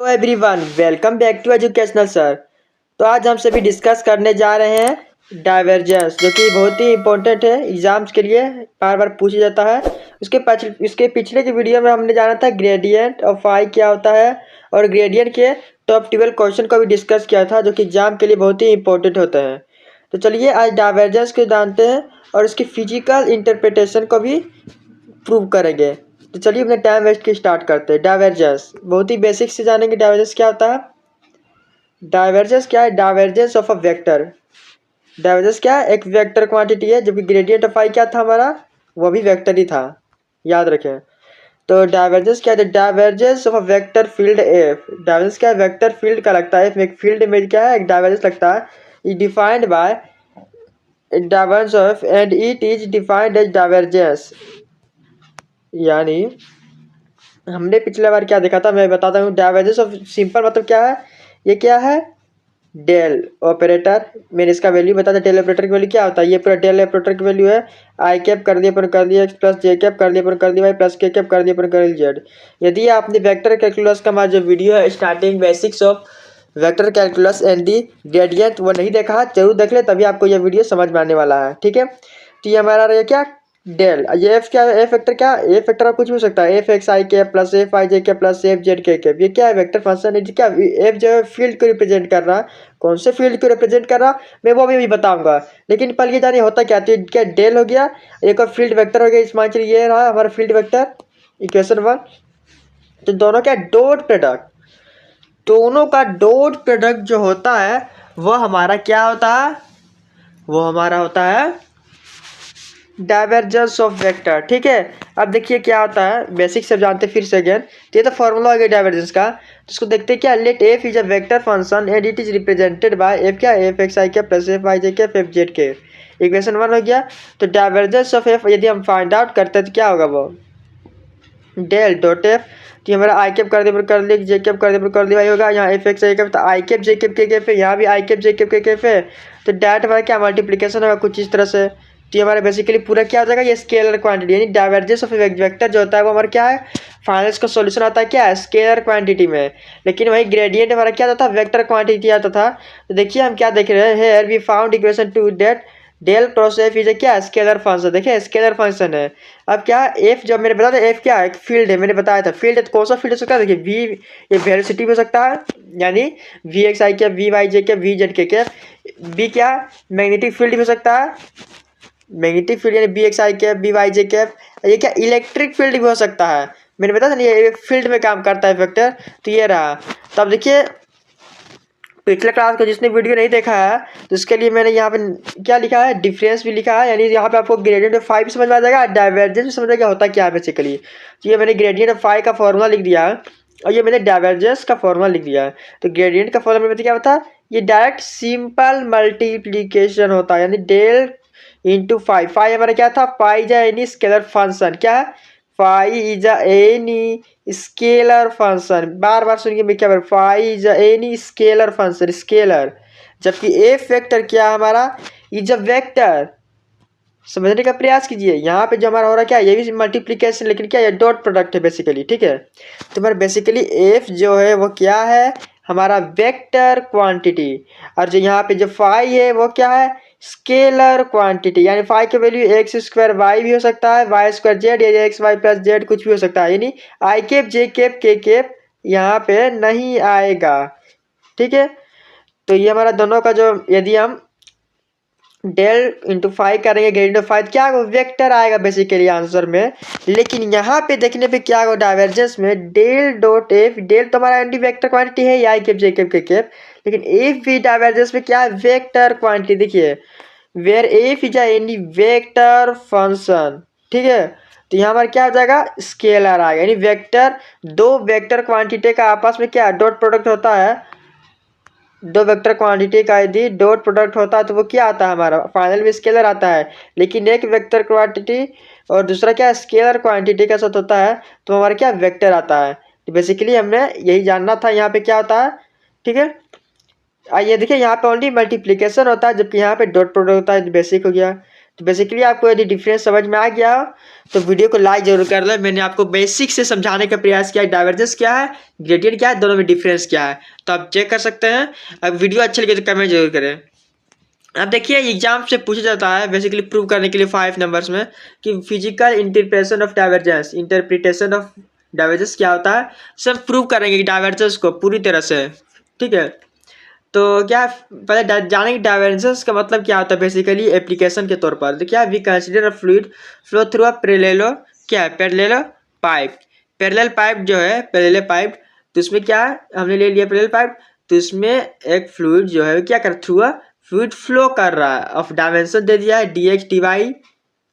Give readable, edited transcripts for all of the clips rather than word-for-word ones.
Everyone, welcome back to educational sir. तो आज हम सभी डिस्कस करने जा रहे हैं डाइवर्जेंस, जो कि बहुत ही इंपॉर्टेंट है एग्जाम्स के लिए, बार बार पूछा जाता है। उसके पिछले की वीडियो में हमने जाना था ग्रेडियंट ऑफ फाई क्या होता है, और ग्रेडियंट के टॉप 12 क्वेश्चन को भी डिस्कस किया था, जो कि एग्जाम के लिए बहुत ही इंपॉर्टेंट होते हैं। तो चलिए आज डाइवर्जेंस को जानते हैं और उसकी फिजिकल इंटरप्रिटेशन को भी प्रूव करेंगे। तो चलिए अपने टाइम वेस्ट की स्टार्ट करते हैं। डाइवर्जेंस बहुत ही बेसिक से जानेंगे। डाइवर्जेंस क्या होता है? डाइवर्जेंस क्या है? Divergence of a vector. Divergence क्या है? एक वेक्टर क्वांटिटी है, जबकि ग्रेडियंट ऑफ आई क्या था हमारा, वो भी वेक्टर ही था, याद रखें। तो डाइवर्जेंस क्या है? Divergence of a vector field F. Divergence क्या है? वेक्टर फील्ड का लगता है। एक फील्ड में क्या है, एक डाइवर्जेंस लगता है। Is defined by divergence of and it is defined as divergence. यानी हमने पिछले बार क्या देखा था, मैं बताता हूँ। डाइवर्जेंस ऑफ सिंपल मतलब क्या है, ये क्या है, डेल ऑपरेटर। मैंने इसका वैल्यू बताया था। डेल ऑपरेटर की वैल्यू क्या होता है, ये पूरा डेल ऑपरेटर की वैल्यू है। आई कैप कर दिया पर कर दिया एक्स प्लस जे कैप कर दिया पर कर दिया वाई प्लस के कैप कर दिया पर कर दिया जेड। यदि आपने वेक्टर कैलकुलस का हमारा जो वीडियो है starting basics of vector calculus and the gradient वो नहीं देखा है, जरूर देख ले, तभी आपको यह वीडियो समझ में आने वाला है। ठीक है, तो ये हमारा रहा क्या, डेल। ये एफ क्या है, एफ वेक्टर क्या, एफ वेक्टर कुछ भी हो सकता है। एफ एक्स आई के प्लस एफ आई जे के प्लस एफ जेड के। ये क्या है, वेक्टर फंक्शन है। क्या एफ जो है फील्ड को रिप्रेजेंट कर रहा है, कौन से फील्ड को रिप्रेजेंट कर रहा मैं वो भी बताऊंगा। लेकिन पहले ये जानिए होता क्या, तो क्या डेल हो गया, एक और फील्ड वेक्टर हो गया। इस मान चलिए ये रहा हमारा फील्ड वेक्टर, इक्वेशन 1। तो दोनों क्या डॉट प्रोडक्ट, दोनों का डॉट प्रोडक्ट जो होता है वो हमारा क्या होता है, वो हमारा होता है डाइवर्जेंस ऑफ वेक्टर। ठीक है, अब देखिए क्या होता है, बेसिक सब जानते हैं फिर से अगेन। तो ये तो फॉर्मूला हो गया डाइवर्जेंस का। तो इसको देखते हैं क्या, let F is a vector function and it is represented by F क्या, एफ एक्स आई के प्लस एफ आई जे के एफ जेड के। इक्वेशन 1 हो गया। तो डाइवर्जेंस ऑफ एफ यदि हम फाइंड आउट करते हैं तो क्या होगा, वो डेल डॉट एफ। तो हमारा आई कैप कर दिया कर दिया, जे कैप कर दिया कर दिया होगा। यहाँ एफ एक्स आई कैप, तो आई cap j cap k cap है, यहाँ भी आई cap j cap k cap है। तो डायरेक्ट हमारा क्या मल्टीप्लिकेशन होगा कुछ इस तरह से। तो ये हमारा बेसिकली पूरा क्या हो जाएगा, ये स्केलर क्वांटिटी, यानी डाइवर्जेंस ऑफ वेक्टर जो होता है वो हमारा क्या है, फाइनल का सॉल्यूशन आता है क्या है, स्केलर क्वांटिटी में। लेकिन वही ग्रेडियंट हमारा क्या आता था, वेक्टर क्वांटिटी आता था। तो देखिए हम क्या देख रहे हैं, here we found equation to that del cross F is क्या, स्केलर फंक्शन। देखिए स्केलर फंक्शन है। अब क्या एफ, जब मैंने बताया था एफ क्या है, एक फील्ड है, मैंने बताया था फील्ड है। तो कौन सा फील्ड हो सकता है, देखिए वी, ये वेलोसिटी हो सकता है, यानी V x i cap, V y j cap, V z k cap. B क्या, मैग्नेटिक फील्ड हो सकता है, मैग्नेटिक फील्ड यानी B x i cap, B y j cap. ये क्या, इलेक्ट्रिक फील्ड भी हो सकता है, मैंने बताया था ये फील्ड में काम करता है वेक्टर। तो ये रहा। तो अब देखिए पिछले क्लास को जिसने वीडियो नहीं देखा है तो उसके लिए मैंने यहाँ पे क्या लिखा है, डिफरेंस भी लिखा है, यानी यहाँ पे आपको ग्रेडियंट ऑफ फाई भी समझ में आ जाएगा, डाइवर्जेंस भी समझ आएगा होता क्या है बेसिकली। तो ये मैंने ग्रेडियंट ऑफ फाई का फॉर्मूला लिख दिया है, और ये मैंने डाइवर्जेंस का फॉर्मूला लिख दिया है। तो ग्रेडियंट का फॉर्मूला में क्या होता है, ये डायरेक्ट सिंपल मल्टीप्लीकेशन होता है, यानी डेल इंटू फाई। फाई हमारा क्या था, फाई जा एनी स्केलर फंक्शन, क्या है, phi is any scalar function. बार बार सुनिए मैं क्या बोल, phi is any scalar function, scalar. जबकि एफ वेक्टर क्या हमारा, इज अ वेक्टर। समझने का प्रयास कीजिए, यहाँ पे जो हमारा हो रहा है क्या, ये भी मल्टीप्लिकेशन, लेकिन क्या ये डॉट प्रोडक्ट है बेसिकली। ठीक है, तो हमारा बेसिकली एफ जो है वो क्या है, हमारा वेक्टर क्वांटिटी। और जो यहाँ पे जो फाई है वो क्या है, स्केलर क्वांटिटी, यानी फाई की वैल्यू एक्स स्क्वायर वाई भी हो सकता है, वाई स्क्वायर जेड, या एक्स वाई प्लस जेड कुछ भी हो सकता है, यानी आई cap j cap k cap यहाँ पे नहीं आएगा। ठीक है, तो ये हमारा दोनों का जो, यदि हम डेल इंटू फाइव करेंगे ग्रेडियंट ऑफ फाइव, क्या वेक्टर आएगा बेसिकली आंसर में। लेकिन यहाँ पे देखने पे क्या होगा, डाइवर्जेंस में डेल डॉट एफ, डेल तो हमारा एंटी वेक्टर क्वांटिटी है, i cap j cap k cap, लेकिन एफ भी डाइवर्जेंस में क्या है, वेक्टर क्वांटिटी। देखिए where F is any vector function. ठीक है, तो यहाँ हमारा क्या हो जाएगा, स्केलर आएगा, यानी वेक्टर, दो वेक्टर क्वांटिटी का आपस में क्या डॉट प्रोडक्ट होता है, दो वेक्टर क्वांटिटी का यदि डॉट प्रोडक्ट होता है तो वो क्या आता है, हमारा फाइनल में स्केलर आता है। लेकिन एक वेक्टर क्वांटिटी और दूसरा क्या स्केलर क्वांटिटी का साथ होता है तो हमारा क्या वेक्टर आता है। तो बेसिकली हमने यही जानना था यहाँ पे क्या होता है। ठीक है, आइए देखिए यहाँ पे ओनली मल्टीप्लिकेशन होता है, जबकि यहाँ पे डॉट प्रोडक्ट होता है, बेसिक हो गया। तो बेसिकली आपको यदि डिफरेंस समझ में आ गया हो तो वीडियो को लाइक जरूर कर लें। मैंने आपको बेसिक से समझाने का प्रयास किया, डाइवर्जेंस क्या है, ग्रेडियंट क्या है, दोनों में डिफरेंस क्या है, तो आप चेक कर सकते हैं। अब वीडियो अच्छी लगे तो कमेंट जरूर करें। अब देखिए एग्जाम से पूछा जाता है बेसिकली प्रूव करने के लिए 5 नंबर्स में कि फिजिकल इंटरप्रिटेशन ऑफ डाइवर्जेंस क्या होता है। सब प्रूव करेंगे डाइवर्जेंस को पूरी तरह से, ठीक है। तो क्या पहले जानेंगे डाइवर्जेंस का मतलब क्या होता है बेसिकली एप्लीकेशन के तौर पर। तो क्या we consider a fluid flow through a parallel pipe जो है पैरेलल पाइप, तो उसमें क्या है हमने ले लिया पैरेलल पाइप, तो इसमें एक फ्लूइड जो है क्या कर थ्रू अ फ्लूइड फ्लो कर रहा है, ऑफ डायमेंशन दे दिया है डी एक्स डी वाई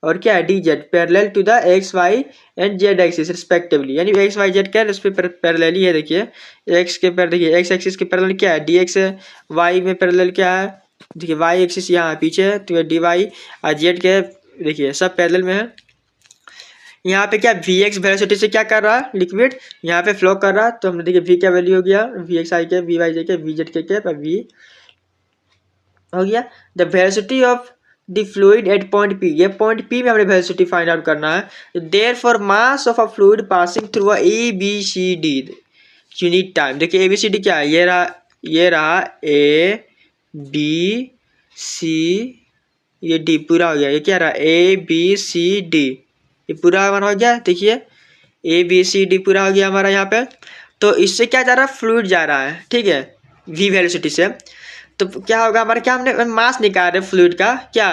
और क्या है d z parallel to the x y and z axis respectively, यानी एक्स वाई जेड क्या है उस पर पैरेलली है। देखिए एक्स के पर देखिए एक्स एक्सिस के पैरेलल क्या है डी एक्स है, वाई में पैरेलल क्या है देखिए वाई एक्सिस यहाँ पीछे है तो डी वाई और जेड के देखिए सब पैरेलल में है। यहाँ पे क्या वी एक्स वेलोसिटी से क्या कर रहा है लिक्विड यहाँ पे फ्लो कर रहा है, तो हमने देखिए वी क्या वैल्यू हो गया वी एक्स आई के वी वाई जे के वी जेड के वी हो गया। The velocity of the fluid at point P, ये पॉइंट पी में हमने वेलोसिटी फाइंड आउट करना है। Therefore mass of a fluid passing through a A B C D unit time. देखिए A B C D क्या है, ये रहा ए बी सी, ये डी पूरा हो गया, ये क्या रहा ए बी सी डी, ये पूरा हमारा हो गया। देखिए ए बी सी डी पूरा हो गया हमारा यहाँ पे। तो इससे क्या जा रहा है फ्लूइड जा रहा है, ठीक है वी वेलोसिटी से। तो क्या होगा हमारा क्या हमने मास निकाल रहे फ्लूइड का, क्या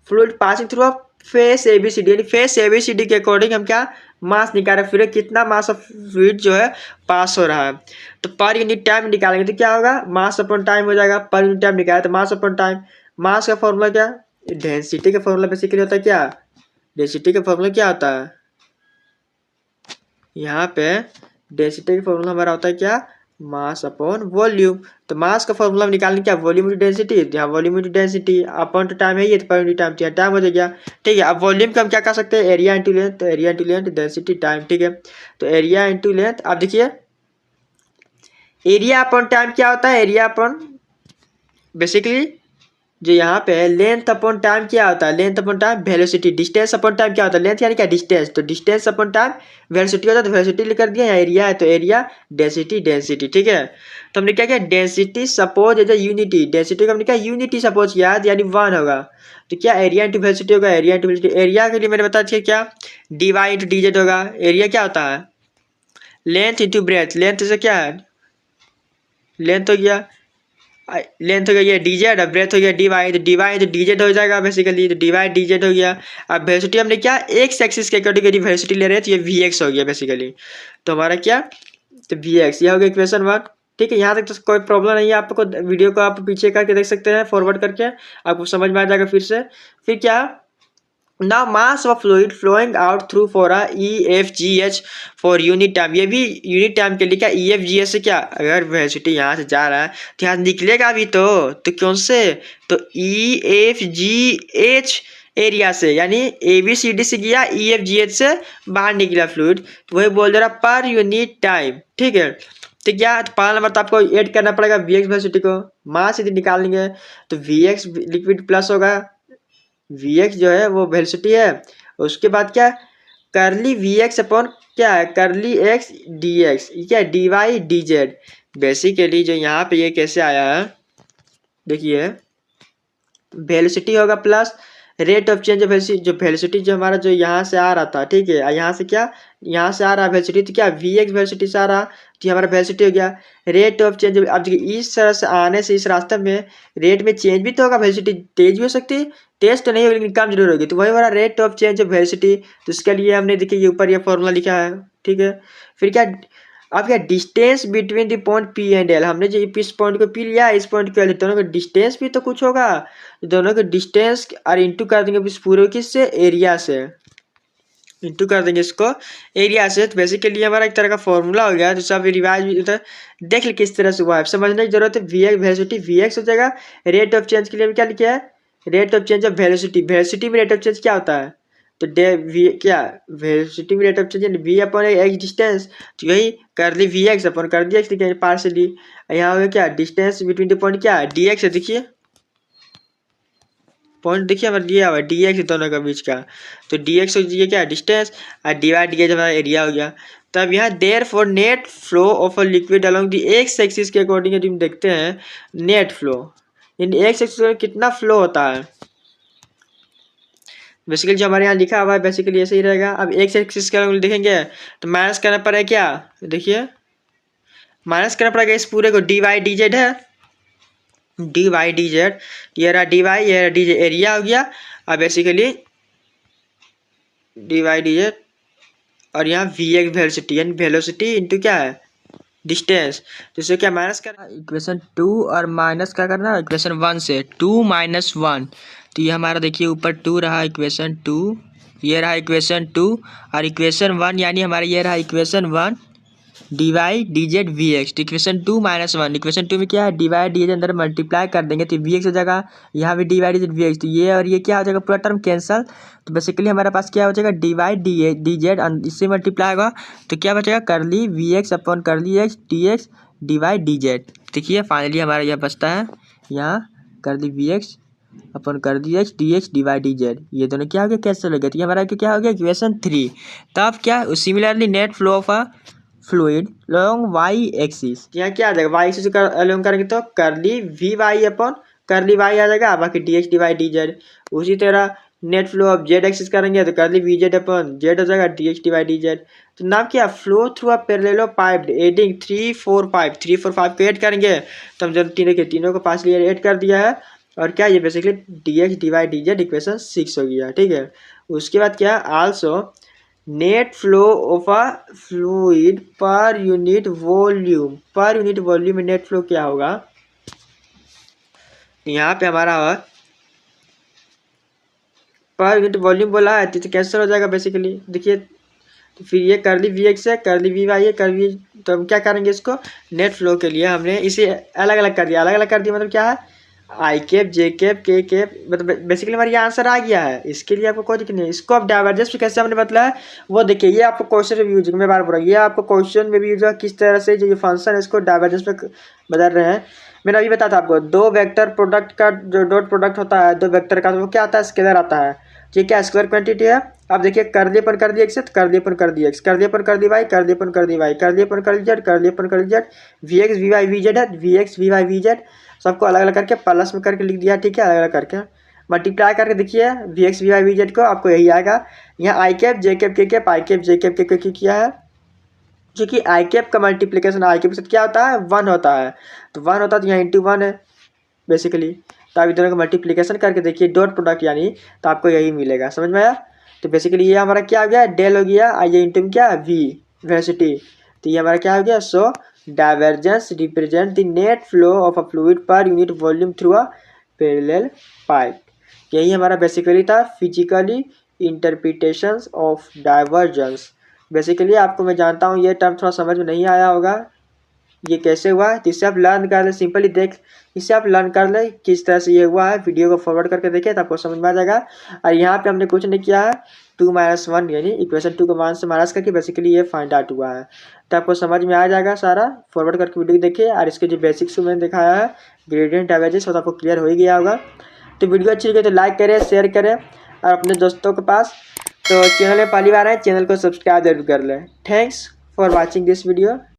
fluid passing through face A B C D, यानी face A B C D के अकॉर्डिंग हम क्या मास निकाल रहे फिर कितना मास ऑफ फ्लूइड जो है पास हो रहा है। तो पर यूनिट टाइम निकालेंगे तो क्या होगा मास अपॉन टाइम हो जाएगा, पर यूनिट टाइम निकाले तो मास अपॉन टाइम। मास का फॉर्मूला क्या डेंसिटी का फॉर्मूला बेसिकली होता है, क्या डेंसिटी का फॉर्मूला क्या होता है यहाँ पे डेंसिटी का फॉर्मूला हमारा होता है क्या मास अपॉन वॉल्यूम। तो मास का फॉर्मूला निकालने क्या वॉल्यूम टू डेंसिटी, यहाँ volume to density upon to time है ये तो पर टाइम टाइम हो जाएगा, ठीक है। अब वॉल्यूम का हम क्या कर सकते हैं एरिया इंटू लेंथ, तो area into length density time, ठीक है। तो एरिया इंटू लेंथ, आप देखिए एरिया अपॉन टाइम क्या होता है, एरिया अपॉन बेसिकली जो यहाँ पे लेंथ अपॉन टाइम क्या होता है, length upon time velocity, distance upon time क्या होता है लेंथ यानी क्या डिस्टेंस, तो डिस्टेंस अपॉन टाइम वेलोसिटी होता है, तो वेलोसिटी लिख कर दिया, एरिया है तो एरिया डेंसिटी डेंसिटी, ठीक है। तो हमने क्या किया density suppose as a unity, density को हमने क्या यूनिटी सपोज किया यानी 1 होगा। तो क्या एरिया इंटू वेलोसिटी होगा, एरिया इंटू वेलोसिटी, एरिया के लिए मैंने बता दिया क्या d y into d z होगा। एरिया क्या होता है लेंथ इंटू ब्रेथ, लेंथ से क्या है लेंथ हो गया, लेंथ हो गया ये डी जेड, ब्रेथ हो गया डी वाई, तो डी वाई तो डी जेड हो जाएगा बेसिकली, तो डी वाई डी जेड हो गया। अब वेलोसिटी हमने क्या एक्स एक्सिस के अकॉर्डिंग यदि वेलोसिटी ले रहे हैं तो ये वी एक्स हो गया बेसिकली, तो हमारा क्या तो वी एक्स यह हो गया इक्वेशन 1, ठीक है। यहाँ तक तो कोई प्रॉब्लम नहीं है, आपको वीडियो को आप पीछे करके देख सकते हैं फॉरवर्ड करके आपको समझ में आ जाएगा फिर से। फिर क्या now mass of fluid flowing out through for a EFGH for unit time, ये भी यूनिट टाइम के लिए क्या EFGH से क्या अगर वेलोसिटी यहाँ से जा रहा है तो यहाँ निकलेगा भी तो कौन से तो EFGH एरिया से, यानी ABCD से गया EFGH से बाहर निकला फ्लूइड, तो वही बोल दे रहा पर यूनिट टाइम, ठीक है। तो क्या तो पहला नंबर तो आपको ऐड करना पड़ेगा VX वेलोसिटी को, मास यदि निकालेंगे तो VX लिक्विड प्लस होगा Vx जो है वो वेलोसिटी है, उसके बाद क्या करली Vx अपॉन क्या है करली x dx, क्या d y d z. Basically जो यहाँ पे ये कैसे आया है देखिए वेलोसिटी होगा plus rate of change of velocity, जो वेलोसिटी जो हमारा जो यहाँ से आ रहा था, ठीक है यहाँ से क्या यहाँ से आ रहा है वेलोसिटी, तो क्या Vx वेलोसिटी से आ रहा तो हमारा वेलोसिटी हो गया रेट ऑफ चेंज। अब देखिए इस तरह से आने से इस रास्ते में रेट में चेंज भी तो होगा, वेलोसिटी तेज भी हो सकती है, तेज तो नहीं होगी लेकिन कम जरूर होगी, तो वही हमारा rate of change of velocity. तो इसके लिए हमने देखिए ये ऊपर ये फॉर्मूला लिखा है, ठीक है। फिर क्या अब क्या distance between the point P and L, हमने जो इस पॉइंट को पी लिया इस पॉइंट को एल, दोनों का डिस्टेंस भी तो कुछ होगा, दोनों का डिस्टेंस और इंटू कर देंगे इस पूरे किससे एरिया से, इंटू कर देंगे इसको एरिया से। तो बेसिकली हमारा एक तरह का फॉर्मूला हो गया, तो सब रिवाइज भी देख ली किस तरह से हुआ है, समझने की जरूरत है। वेलोसिटी Vx हो जाएगा, रेट ऑफ चेंज के लिए क्या लिखा है rate of change of velocity, velocity में रेट ऑफ चेंज क्या होता है तो क्या वेलोसिटी में rate of change v upon x distance, तो यही कर ली Vx अपॉन कर दिया एक्स पार्शियली, यहाँ हो गया क्या डिस्टेंस बिटवीन द पॉइंट क्या डी एक्स है, देखिए पॉइंट देखिए हमारा दिया हुआ है डी एक्स दोनों का बीच का, तो डी एक्स ये क्या है डिस्टेंस, और डिवाइड दिया हमारा एरिया हो गया। तब यहाँ therefore net flow of a liquid along the x axis के अकॉर्डिंग यदि हम देखते हैं नेट फ्लो, यानी एक्स एक्सिस में कितना फ्लो होता है, बेसिकली जो हमारे यहाँ लिखा हुआ है बेसिकली ऐसे ही रहेगा। अब एक्स एक्सिस का देखेंगे तो माइनस करना पड़ेगा, क्या देखिए माइनस करना पड़ेगा इस पूरे को, डी वाई डी जेड है, डी वाई डी जेड, ये रहा डी वाई, ये रहा डी जेड, एरिया हो गया। अब basically d y d z, और यहाँ वी एक्स वेलोसिटी, यानी वेलोसिटी इंटू क्या है डिस्टेंस, जिससे क्या माइनस करना इक्वेशन 2 और माइनस क्या करना इक्वेशन 1 से, 2 माइनस 1, तो ये हमारा देखिए ऊपर 2 रहा इक्वेशन 2, ये रहा इक्वेशन 2 और इक्वेशन 1 यानी हमारा ये रहा equation 1 d y d z V x, तो इक्वेशन 2 माइनस 1, इक्वेशन 2 में क्या है डी वाई डी जेड अंदर मल्टीप्लाई कर देंगे तो वी एक्स हो जाएगा, यहाँ भी d y d z V x, तो ये और ये क्या हो जाएगा पूरा टर्म कैंसल, तो बेसिकली हमारे पास क्या हो जाएगा डी वाई डी जेड इससे मल्टीप्लाई होगा तो क्या बचेगा curly V x upon curly x d y d z. देखिए फाइनली हमारा यह बचता है यहाँ करली वी एक्स अपन कर दिया d x d y d z, ये दोनों क्या हो गया कैंसिल हो गया, तो ये हमारा क्या हो गया इक्वेशन 3। तब क्या similarly net flow of a fluid long y axis, यहाँ क्या आ जाएगा वाई एक्सिस का लॉन्ग करेंगे तो curly V y upon curly y आ जाएगा, बाकी d x d y d z. उसी तरह net flow of z axis करेंगे तो curly V z upon z हो जाएगा d x d y d z. तो नाम क्या flow through a parallel pipe adding 3 4 5 3 4 5 को ऐड करेंगे, तो हम जब तीनों को पास लिए ऐड कर दिया है, और क्या ये basically d x d y d z equation 6 हो गया, ठीक है। उसके बाद क्या also net flow of a fluid per unit volume में नेट फ्लो क्या होगा, यहाँ पे हमारा पर यूनिट वॉल्यूम बोला है तो कैंसिल हो जाएगा बेसिकली, देखिए तो फिर ये करली वी एक्स है करली वी वाई है करली, तो हम क्या करेंगे इसको नेट फ्लो के लिए हमने इसे अलग अलग कर दिया मतलब क्या है i cap j cap k cap, मतलब बेसिकली हमारा ये आंसर आ गया है, इसके लिए आपको कोई दिक्कत नहीं है। इसको आप डाइवर्जेंस भी कैसे हमने बताया वो देखिए, ये आपको क्वेश्चन में भी यूज मैं बार बोल रहा हूँ, ये आपको क्वेश्चन में भी यूज किस तरह से जो ये फंक्शन है इसको डाइवर्जेंस पे बदल रहे हैं। मैंने अभी बताया था आपको दो वेक्टर प्रोडक्ट का जो डॉट प्रोडक्ट होता है दो वेक्टर का, तो वो क्या आता है स्केलर आता है, ये क्या स्क्वायर क्वांटिटी है। अब देखिए कर दिए पर कर दिया एक्स, कर दिए पर कर दिया एक्स, कर दिए पर कर दी वाई, कर दिए पर कर दी वाई, कर दिए पर कर जेड, कर दिए पर कर Z, V x V Y V Z है, V x V Y V Z सबको अलग अलग करके प्लस में करके लिख दिया, ठीक है अलग अलग करके मल्टीप्लाई करके देखिए V x V Y V z को आपको यही आएगा। यहाँ i cap j cap k cap i cap j cap k किया है, जो कि आई कैप का मल्टीप्लीकेशन आई कैप के साथ क्या होता है 1 होता है, तो 1 होता है तो यहाँ इंटू 1 है बेसिकली, तो आप दोनों का मल्टीप्लीकेशन करके देखिए डॉट प्रोडक्ट यानी तो आपको यही मिलेगा, समझ में आया। तो बेसिकली ये हमारा क्या हो गया डेल हो गया, ये इंटू क्या वी वेलोसिटी, तो ये हमारा क्या हो गया so divergence represent the net flow of a fluid per unit volume through a parallel pipe. यही हमारा बेसिकली था physically interpretations of divergence. Basically आपको मैं जानता हूँ ये टर्म थोड़ा समझ में नहीं आया होगा ये कैसे हुआ है, तो इससे आप लर्न कर ले, सिंपली देख इससे आप लर्न कर ले किस तरह से ये हुआ है, वीडियो को फॉरवर्ड करके देखिए तो आपको समझ में आ जाएगा। और यहाँ पे हमने कुछ नहीं किया है 2 - 1 यानी इक्वेशन 2 को मान से माइनस करके बेसिकली ये फाइंड आउट हुआ है, तो आपको समझ में आ जाएगा सारा। फॉरवर्ड करके वीडियो देखिए और इसके जो बेसिक्स मैंने दिखाया है ग्रेडियंट डाइवर्जेंस वो तो आपको क्लियर हो ही गया होगा। तो वीडियो अच्छी लगी तो लाइक करें शेयर करें और अपने दोस्तों के पास, तो चैनल में पहली बार है चैनल को सब्सक्राइब जरूर कर लें। Thanks for watching this video.